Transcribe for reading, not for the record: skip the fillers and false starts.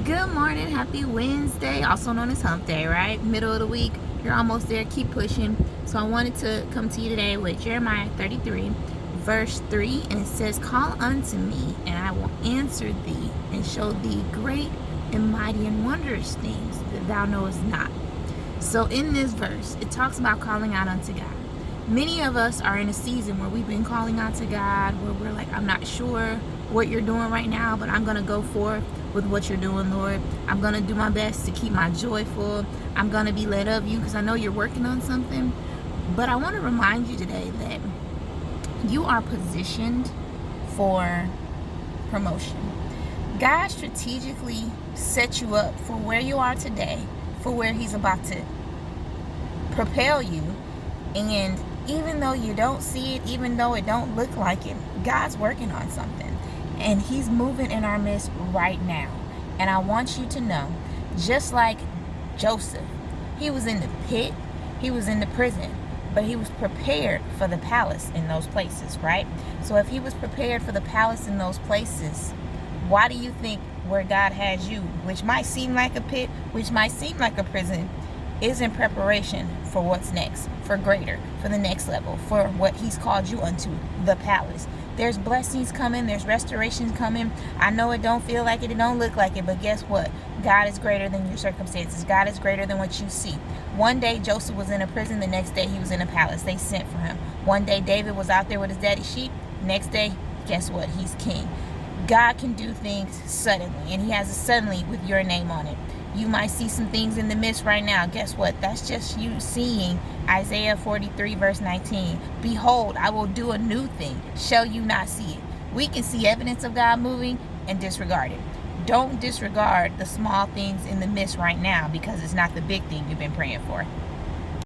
Good morning, happy Wednesday, also known as hump day, right? Middle of the week, you're almost there, keep pushing. So I wanted to come to you today with Jeremiah 33, verse 3, and it says, "Call unto me, and I will answer thee, and show thee great and mighty and wondrous things that thou knowest not." So in this verse, it talks about calling out unto God. Many of us are in a season where we've been calling out to God, where we're like, I'm not sure what you're doing right now, but I'm going to go forth with what you're doing, Lord. I'm going to do my best to keep my joy full. I'm going to be led of you because I know you're working on something. But I want to remind you today that you are positioned for promotion. God strategically set you up for where you are today, for where he's about to propel you. And even though you don't see it, even though it don't look like it, God's working on something. And he's moving in our midst right now. And I want you to know, just like Joseph, he was in the pit, he was in the prison, but he was prepared for the palace in those places, right? So if he was prepared for the palace in those places, why do you think where God has you, which might seem like a pit, which might seem like a prison, is in preparation for what's next, for greater, for the next level, for what he's called you unto, the palace? There's blessings coming, there's restorations coming. I know it don't feel like it don't look like it, but guess what? God is greater than your circumstances. God is greater than what you see. One day Joseph was in a prison, the next day he was in a palace. They sent for him. One day David was out there with his daddy's sheep, next day, guess what? He's king. God can do things suddenly, and he has a suddenly with your name on it. You might see some things in the midst right now. Guess what? That's just you seeing Isaiah 43 verse 19. Behold, I will do a new thing. Shall you not see it? We can see evidence of God moving and disregard it. Don't disregard the small things in the midst right now because it's not the big thing you've been praying for.